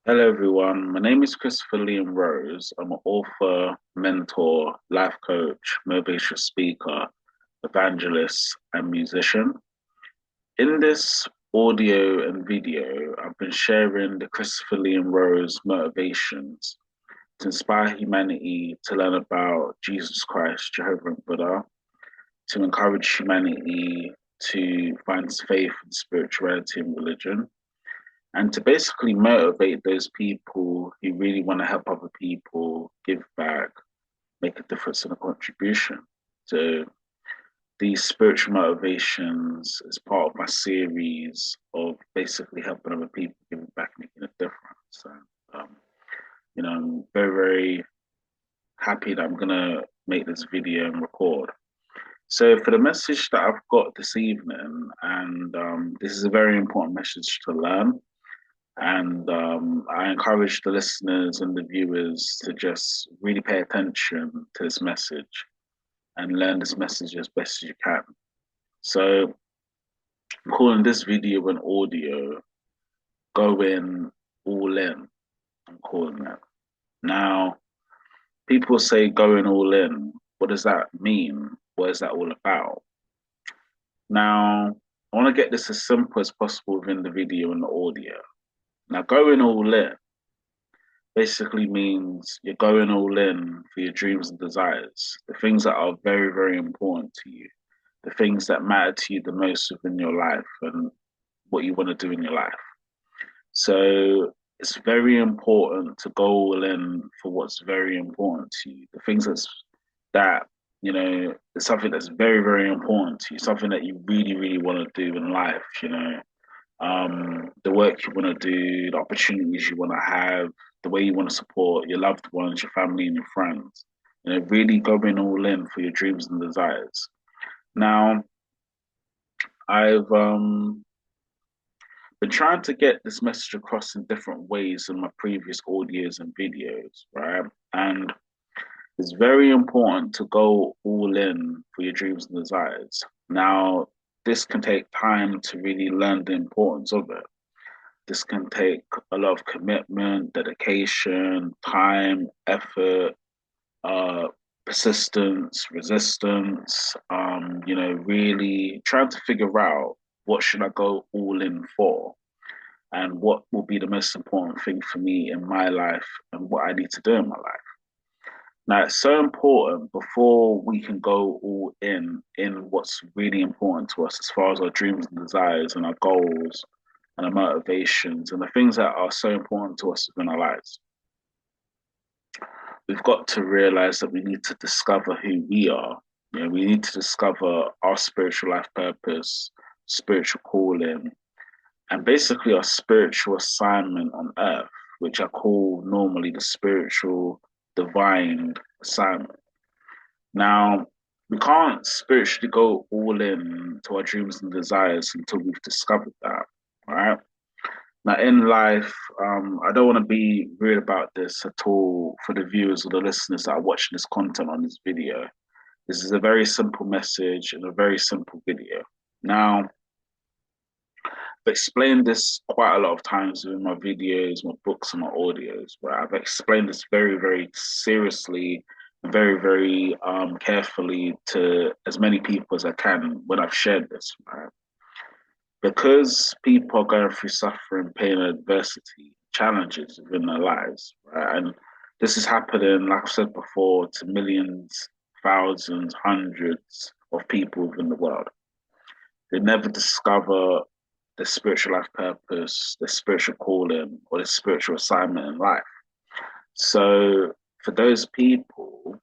Hello, everyone. My name is Christopher Liam Rose. I'm an author, mentor, life coach, motivational speaker, evangelist, and musician. In this audio and video, I've been sharing the Christopher Liam Rose motivations to inspire humanity to learn about Jesus Christ, Jehovah, and Buddha, to encourage humanity to find faith in spirituality and religion, and to basically motivate those people who really want to help other people, give back, make a difference and a contribution. So these spiritual motivations is part of my series of basically helping other people, giving back, making a difference. And I'm very, very happy that I'm gonna make this video and record. So for the message that I've got this evening, and this is a very important message to learn. And I encourage the listeners and the viewers to just really pay attention to this message and learn this message as best as you can. So I'm calling this video and audio going all in. I'm calling it. Now, people say going all in. What does that mean? What is that all about? Now, I want to get this as simple as possible within the video and the audio. Now, going all in basically means you're going all in for your dreams and desires, the things that are very, very important to you, the things that matter to you the most within your life and what you want to do in your life. So it's very important to go all in for what's very important to you, the things that it's something that's very, very important to you, something that you really, really want to do in life, the work you want to do, the opportunities you want to have, the way you want to support your loved ones, your family, and your friends. Really going all in for your dreams and desires. Now, I've been trying to get this message across in different ways in my previous audios and videos, right? And it's very important to go all in for your dreams and desires. Now, this can take time to really learn the importance of it. This can take a lot of commitment, dedication, time, effort, uh, persistence, resistance. Really trying to figure out what should I go all in for, and what will be the most important thing for me in my life, and what I need to do in my life. Now, it's so important before we can go all in what's really important to us as far as our dreams and desires and our goals and our motivations and the things that are so important to us within our lives. We've got to realize that we need to discover who we are. We need to discover our spiritual life purpose, spiritual calling, and basically our spiritual assignment on earth, which I call normally the spiritual divine assignment. Now, we can't spiritually go all in to our dreams and desires until we've discovered that, right? Now, in life, I don't want to be rude about this at all for the viewers or the listeners that are watching this content on this video. This is a very simple message and a very simple video. Now, I've explained this quite a lot of times in my videos, my books, and my audios, where I've explained this very, very seriously and very, very carefully to as many people as I can when I've shared this, right? Because people are going through suffering, pain, and adversity, challenges within their lives, right? And this is happening, like I've said before, to millions, thousands, hundreds of people within the world. They never discover their spiritual life purpose, their spiritual calling, or their spiritual assignment in life. So for those people,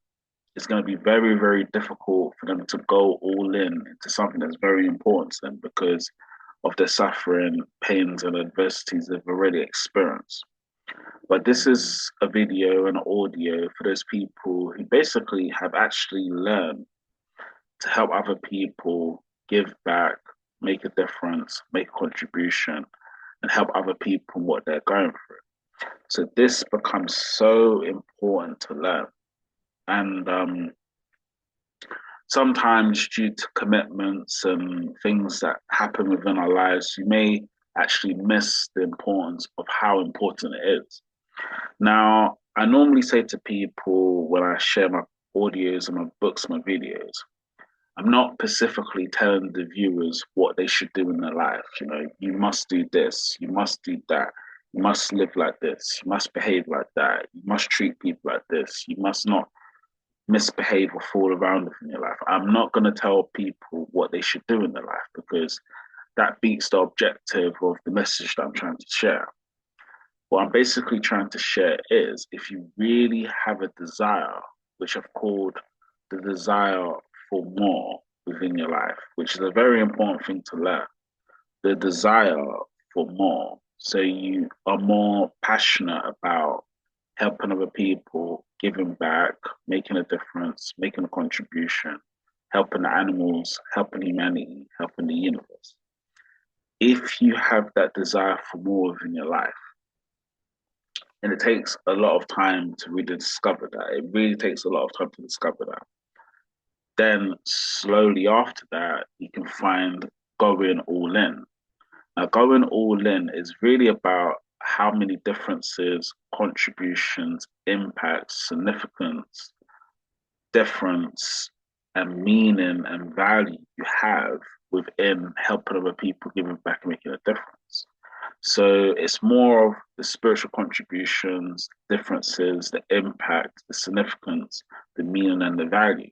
it's going to be very, very difficult for them to go all in into something that's very important to them because of their suffering, pains, and adversities they've already experienced. But this is a video and audio for those people who basically have actually learned to help other people give back, make a difference, make a contribution, and help other people in what they're going through. So this becomes so important to learn. And sometimes due to commitments and things that happen within our lives, we may actually miss the importance of how important it is. Now, I normally say to people when I share my audios and my books, my videos, I'm not specifically telling the viewers what they should do in their life. You know, you must do this, you must do that, you must live like this, you must behave like that, you must treat people like this, you must not misbehave or fall around in your life. I'm not going to tell people what they should do in their life because that beats the objective of the message that I'm trying to share. What I'm basically trying to share is if you really have a desire, which I've called the desire for more within your life, which is a very important thing to learn, the desire for more. So you are more passionate about helping other people, giving back, making a difference, making a contribution, helping the animals, helping humanity, helping the universe. If you have that desire for more within your life, and it takes a lot of time to really discover that, it really takes a lot of time to discover that. Then slowly after that, you can find going all in. Now, going all in is really about how many differences, contributions, impacts, significance, difference, and meaning and value you have within helping other people, giving back and making a difference. So it's more of the spiritual contributions, differences, the impact, the significance, the meaning and the value.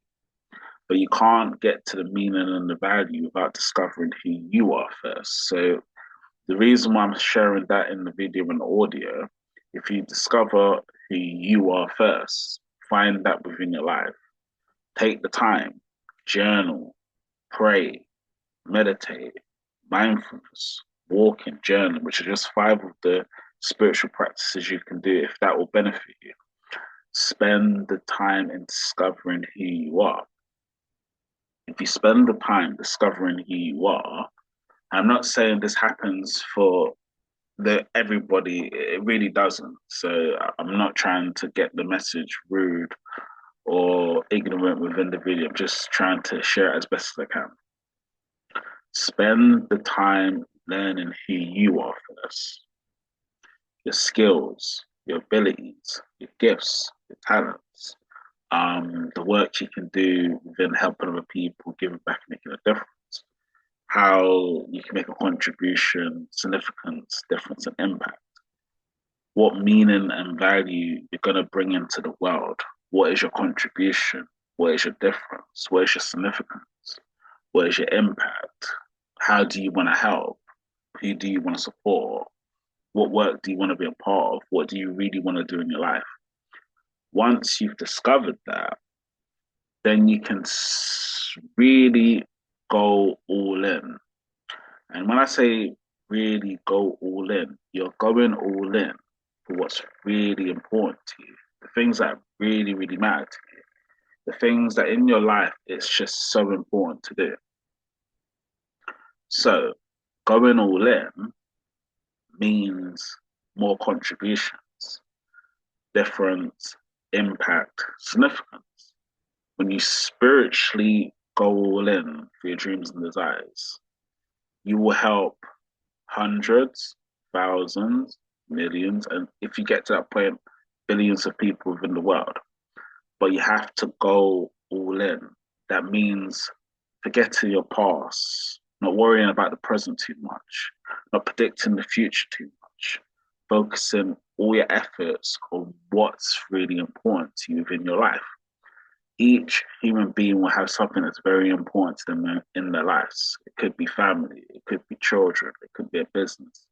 But you can't get to the meaning and the value without discovering who you are first. So the reason why I'm sharing that in the video and audio, if you discover who you are first, find that within your life. Take the time, journal, pray, meditate, mindfulness, walking, journal, which are just five of the spiritual practices you can do if that will benefit you. Spend the time in discovering who you are. If you spend the time discovering who you are, I'm not saying this happens for everybody. It really doesn't. So I'm not trying to get the message rude or ignorant within the video. I'm just trying to share it as best as I can. Spend the time learning who you are first, your skills, your abilities, your gifts, your talents, the work you can do within helping other people, giving back, making a difference, how you can make a contribution, significance, difference, and impact. What meaning and value you're going to bring into the world. What is your contribution? What is your difference? What is your significance? What is your impact? How do you want to help? Who do you want to support? What work do you want to be a part of? What do you really want to do in your life? Once you've discovered that, then you can really go all in. And when I say really go all in, you're going all in for what's really important to you, the things that really, really matter to you, the things that in your life it's just so important to do. So going all in means more contributions, different impact, significance. When you spiritually go all in for your dreams and desires, you will help hundreds, thousands, millions, and if you get to that point, billions of people within the world. But you have to go all in. That means forgetting your past, not worrying about the present too much, not predicting the future too much, focusing all your efforts on what's really important to you within your life. Each human being will have something that's very important to them in their lives. It could be family, it could be children, it could be a business,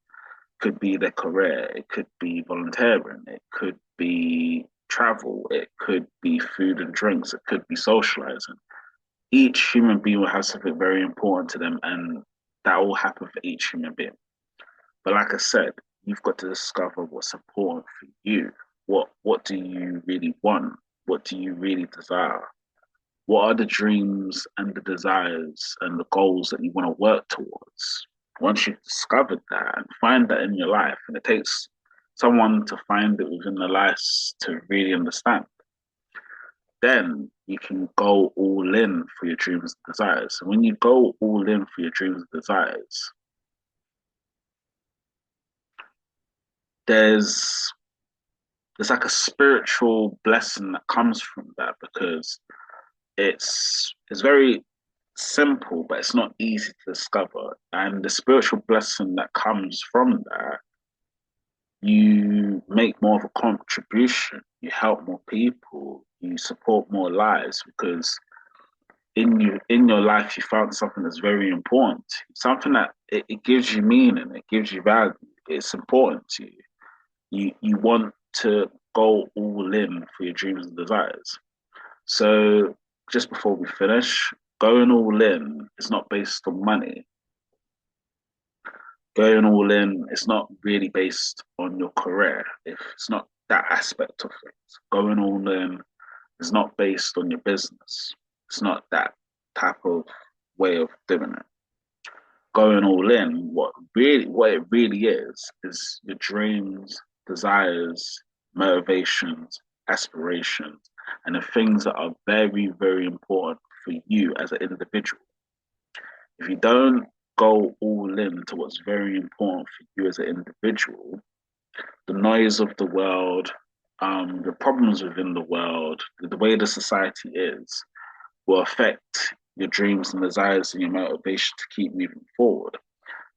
it could be their career, it could be volunteering, it could be travel, it could be food and drinks, it could be socializing. Each human being will have something very important to them, and that will happen for each human being. But like I said, you've got to discover what's important for you. What do you really want? What do you really desire? What are the dreams and the desires and the goals that you want to work towards? Once you've discovered that and find that in your life, and it takes someone to find it within their lives to really understand, then you can go all in for your dreams and desires. And when you go all in for your dreams and desires, there's there's like a spiritual blessing that comes from that because it's very simple, but it's not easy to discover. And the spiritual blessing that comes from that, you make more of a contribution, you help more people, you support more lives because in your life you found something that's very important, something that it gives you meaning, it gives you value, it's important to you. You want to go all in for your dreams and desires. So just before we finish, going all in is not based on money. Going all in is not really based on your career. If it's not that aspect of it, going all in is not based on your business. It's not that type of way of doing it. Going all in, what it really is your dreams, desires, motivations, aspirations, and the things that are very, very important for you as an individual. If you don't go all in to what's very important for you as an individual, the noise of the world, the problems within the world, the way the society is, will affect your dreams and desires and your motivation to keep moving forward.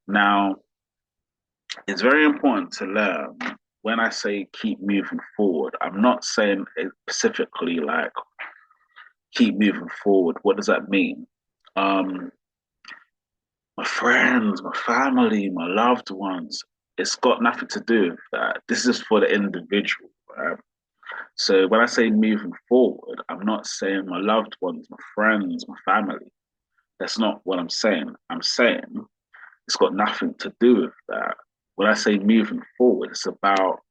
Now, it's very important to learn when I say keep moving forward, I'm not saying specifically like keep moving forward. What does that mean? Um, my friends, my family, my loved ones, it's got nothing to do with that. This is for the individual, right? So when I say moving forward, I'm not saying my loved ones, my friends, my family. That's not what I'm saying. I'm saying it's got nothing to do with that. When I say moving forward, it's about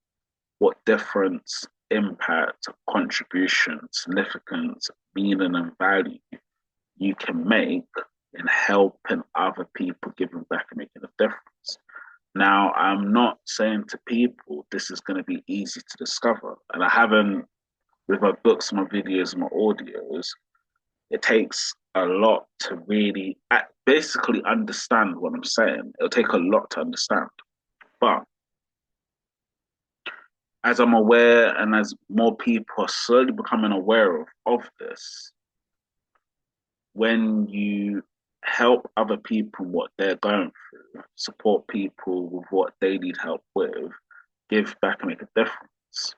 what difference, impact, contribution, significance, meaning, and value you can make in helping other people, giving back and making a difference. Now, I'm not saying to people this is going to be easy to discover. And I haven't, with my books, my videos, my audios, it takes a lot to really basically understand what I'm saying. It'll take a lot to understand. But as I'm aware and as more people are slowly becoming aware of this, when you help other people what they're going through, support people with what they need help with, give back and make a difference,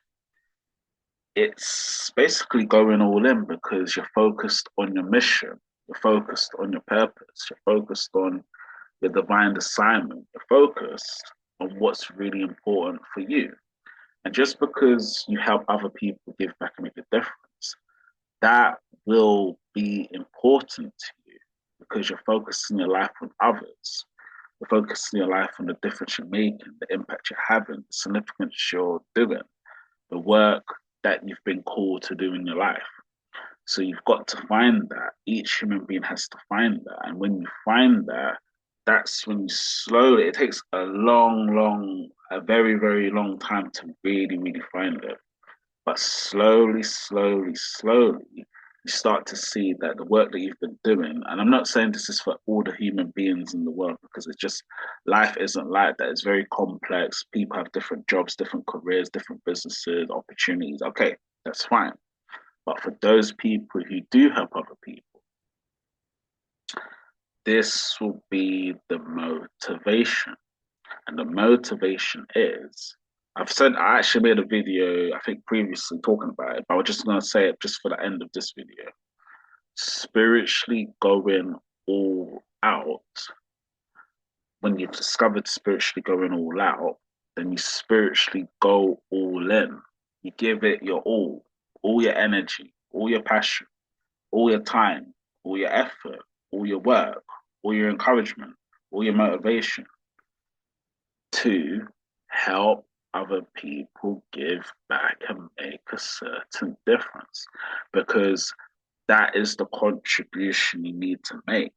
it's basically going all in because you're focused on your mission, you're focused on your purpose, you're focused on your divine assignment, you're focused on what's really important for you. And just because you help other people give back and make a difference, that will be important to you because you're focusing your life on others. You're focusing your life on the difference you're making, the impact you're having, the significance you're doing, the work that you've been called to do in your life. So you've got to find that. Each human being has to find that. And when you find that, that's when you slowly, it takes a very, very long time to really, really find it. But slowly, you start to see that the work that you've been doing, and I'm not saying this is for all the human beings in the world because it's just life isn't like that. It's very complex. People have different jobs, different careers, different businesses, opportunities. Okay, that's fine. But for those people who do help other people, this will be the motivation. And the motivation is I've said I actually made a video, I think previously talking about it, but I was just gonna say it just for the end of this video. Spiritually going all out. When you've discovered spiritually going all out, then you spiritually go all in. You give it your all your energy, all your passion, all your time, all your effort, all your work, all your encouragement, all your motivation to help other people give back and make a certain difference because that is the contribution you need to make.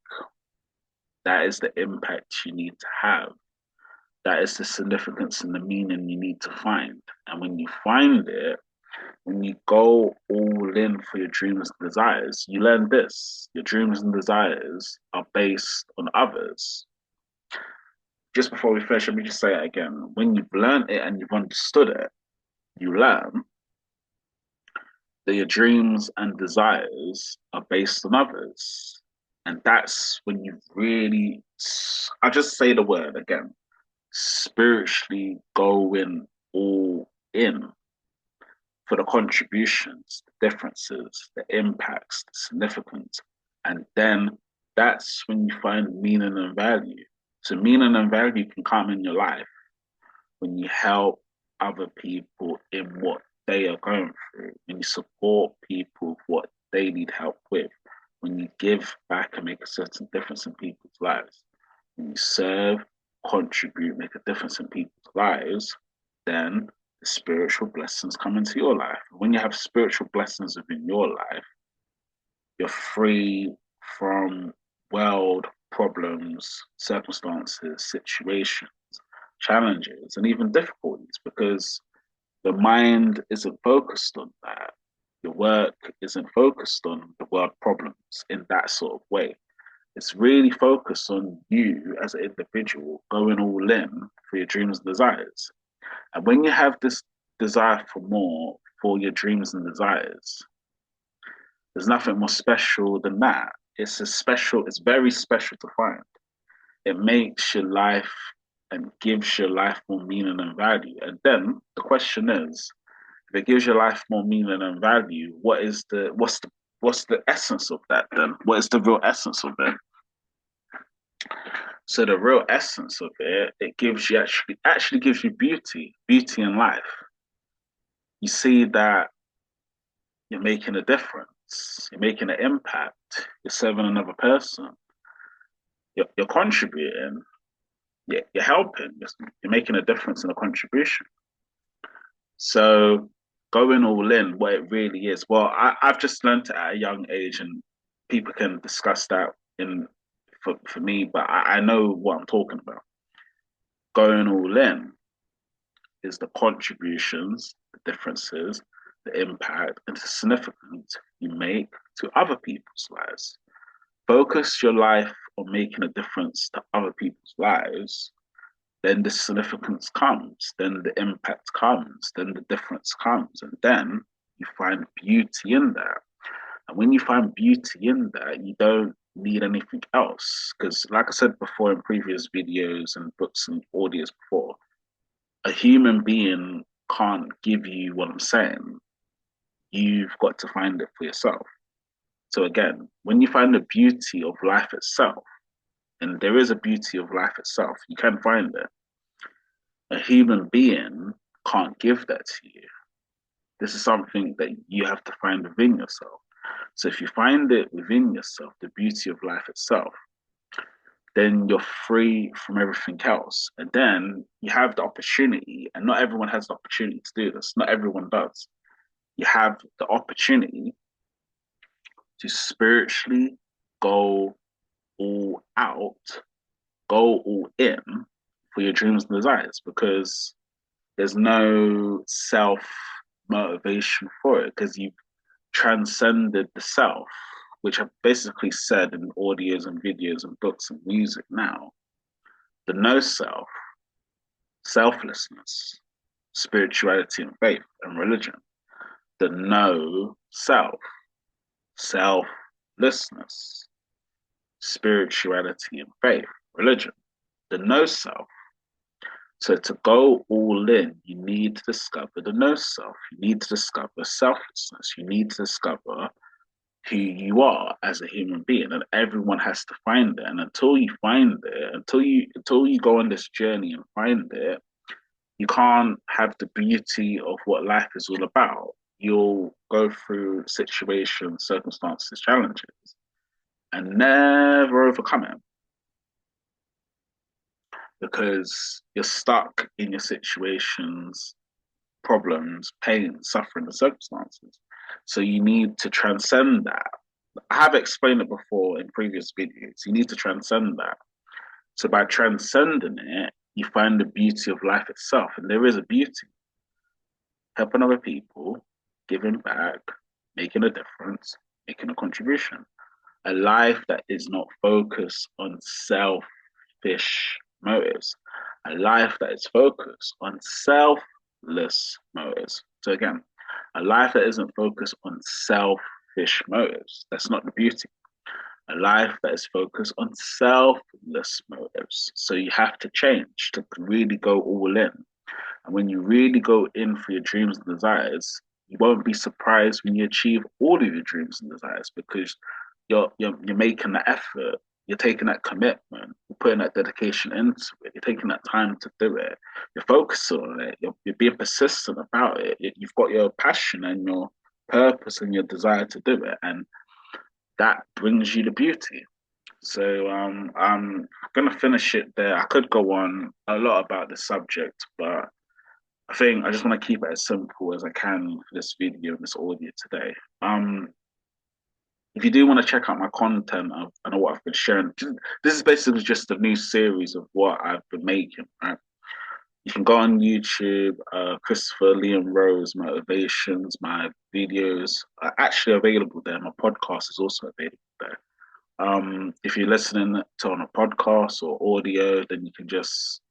That is the impact you need to have. That is the significance and the meaning you need to find. And when you find it, when you go all in for your dreams and desires, you learn this. Your dreams and desires are based on others. just before we finish, let me just say it again. When you've learned it and you've understood it, you learn that your dreams and desires are based on others. And that's when you really, I just say the word again, spiritually going all in for the contributions, the differences, the impacts, the significance. And then that's when you find meaning and value. So, meaning and value can come in your life when you help other people in what they are going through, when you support people with what they need help with, when you give back and make a certain difference in people's lives, when you serve, contribute, make a difference in people's lives, then the spiritual blessings come into your life. When you have spiritual blessings within your life, you're free from world problems, circumstances, situations, challenges, and even difficulties because the mind isn't focused on that. Your work isn't focused on the world problems in that sort of way. It's really focused on you as an individual going all in for your dreams and desires. And when you have this desire for more for your dreams and desires, there's nothing more special than that. It's very special to find. It makes your life and gives your life more meaning and value. And then the question is, if it gives your life more meaning and value, what's the essence of that then? What is the real essence of it? So the real essence of it, it gives you actually gives you beauty in life. You see that you're making a difference, you're making an impact, you're serving another person, you're contributing, you're helping, you're making a difference and a contribution. So going all in, what it really is. Well, I've just learned it at a young age, and people can discuss that in for me, but I know what I'm talking about. Going all in is the contributions, the differences, the impact, and the significance you make to other people's lives. Focus your life on making a difference to other people's lives, then the significance comes, then the impact comes, then the difference comes, and then you find beauty in that. And when you find beauty in that, you don't need anything else. Because, like I said before in previous videos and books and audios before, a human being can't give you what I'm saying. You've got to find it for yourself. So, again, when you find the beauty of life itself, and there is a beauty of life itself, you can find it. A human being can't give that to you. This is something that you have to find within yourself. So if you find it within yourself, the beauty of life itself, then you're free from everything else. And then you have the opportunity, and not everyone has the opportunity to do this. Not everyone does. You have the opportunity to spiritually go all out, go all in for your dreams and desires because there's no self motivation for it because you've transcended the self, which I've basically said in audios and videos and books and music now. The no self, selflessness, spirituality and faith and religion. The no self, selflessness, spirituality and faith, religion. The no self. So to go all in, you need to discover the no self. You need to discover selflessness. You need to discover who you are as a human being, and everyone has to find it. And until you find it, until you go on this journey and find it, you can't have the beauty of what life is all about. You'll go through situations, circumstances, challenges, and never overcome it because you're stuck in your situations, problems, pain, suffering, and circumstances. So you need to transcend that. I have explained it before in previous videos. You need to transcend that. So by transcending it, you find the beauty of life itself. And there is a beauty. Helping other people, giving back, making a difference, making a contribution. A life that is not focused on selfish motives. A life that is focused on selfless motives. So again, a life that isn't focused on selfish motives. That's not the beauty. A life that is focused on selfless motives. So you have to change to really go all in. And when you really go in for your dreams and desires, you won't be surprised when you achieve all of your dreams and desires because you're making the effort, you're taking that commitment, you're putting that dedication into it, you're taking that time to do it, you're focusing on it, you're being persistent about it. You've got your passion and your purpose and your desire to do it, and that brings you the beauty. So I'm gonna finish it there. I could go on a lot about the subject, but I think I just want to keep it as simple as I can for this video and this audio today. If you do want to check out my content and what I've been sharing, this is basically just a new series of what I've been making. Right? You can go on YouTube, Christopher Liam Rose Motivations. My videos are actually available there. My podcast is also available there. If you're listening to on a podcast or audio, then you can just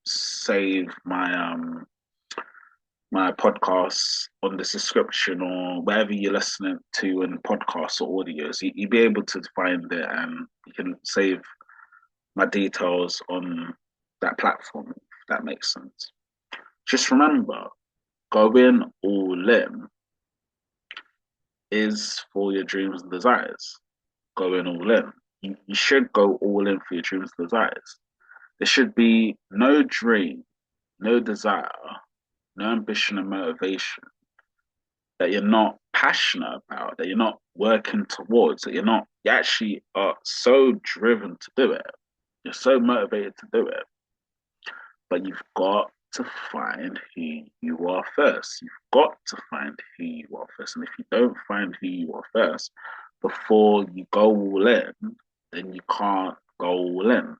save my podcasts on the subscription or wherever you're listening to in podcasts or audios. You'll be able to find it and you can save my details on that platform, if that makes sense. Just remember, going all in is for your dreams and desires. Going all in. You should go all in for your dreams and desires. There should be no dream, no desire, no ambition and motivation that you're not passionate about, that you're not working towards, that you actually are so driven to do it. You're so motivated to do it. But you've got to find who you are first. You've got to find who you are first. And if you don't find who you are first before you go all in, then you can't go all in.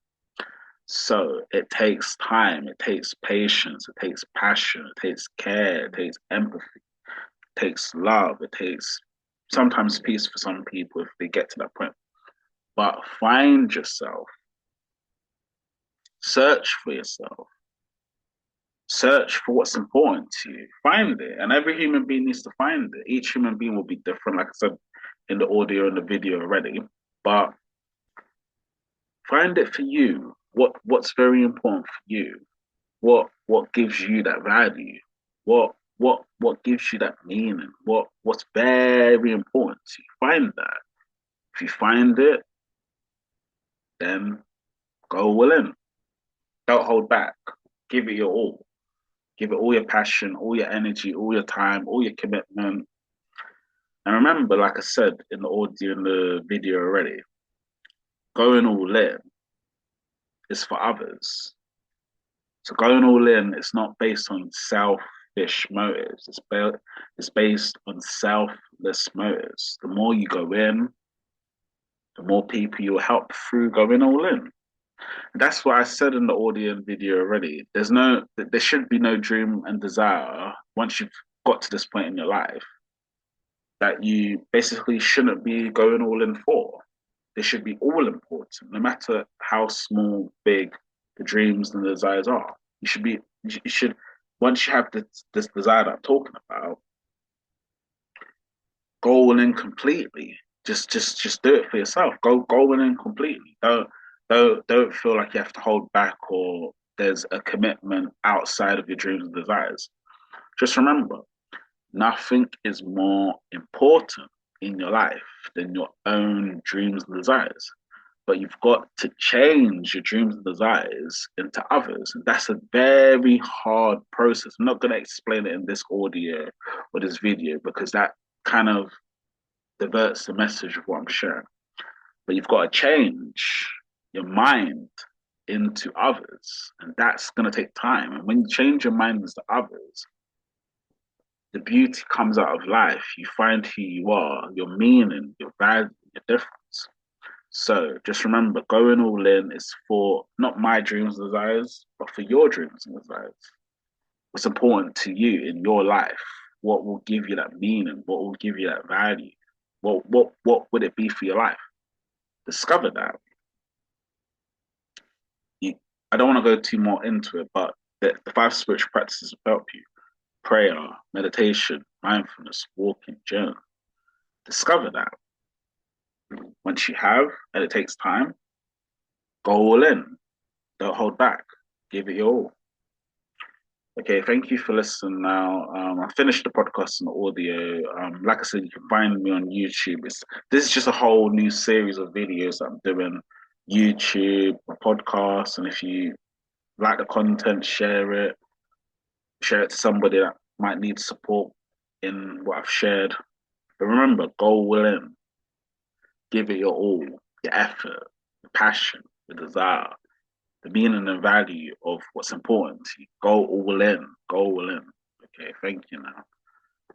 So it takes time, it takes patience, it takes passion, it takes care, it takes empathy, it takes love, it takes sometimes peace for some people if they get to that point. But find yourself, search for yourself, search for what's important to you, find it. And every human being needs to find it. Each human being will be different, like I said in the audio and the video already. But find it for you. What's very important for you? What gives you that value? What gives you that meaning? What's very important to you? Find that. If you find it, then go all in. Don't hold back. Give it your all. Give it all your passion, all your energy, all your time, all your commitment. And remember, like I said in the audio and the video already, going all in is for others. So going all in, it's not based on selfish motives. It's based on selfless motives. The more you go in, the more people you'll help through going all in. And that's what I said in the audio and video already. There should be no dream and desire once you've got to this point in your life that you basically shouldn't be going all in for. They should be all important, no matter how small, big the dreams and the desires are. You should, once you have this desire that I'm talking about, go all in completely. Just do it for yourself. Go all in completely. Don't feel like you have to hold back or there's a commitment outside of your dreams and desires. Just remember, nothing is more important in your life than your own dreams and desires. But you've got to change your dreams and desires into others. And that's a very hard process. I'm not going to explain it in this audio or this video because that kind of diverts the message of what I'm sharing. But you've got to change your mind into others. And that's going to take time. And when you change your mind into others, the beauty comes out of life. You find who you are, your meaning, your value, your difference. So just remember, going all in is for not my dreams and desires, but for your dreams and desires. What's important to you in your life? What will give you that meaning? What will give you that value? What would it be for your life? Discover that. I don't want to go too more into it, but the five spiritual practices will help you: prayer, meditation, mindfulness, walking, journal. Discover that. Once you have, and it takes time, go all in. Don't hold back. Give it your all. Okay, thank you for listening. Now, I finished the podcast and the audio. Like I said, you can find me on YouTube. This is just a whole new series of videos that I'm doing. YouTube, a podcast, and if you like the content, share it to somebody that might need support in what I've shared. But remember, go all in, give it your all, your effort, your passion, your desire, the meaning and value of what's important to you. Go all in, go all in. Okay, thank you now.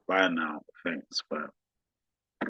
Bye now. Thanks. Bye.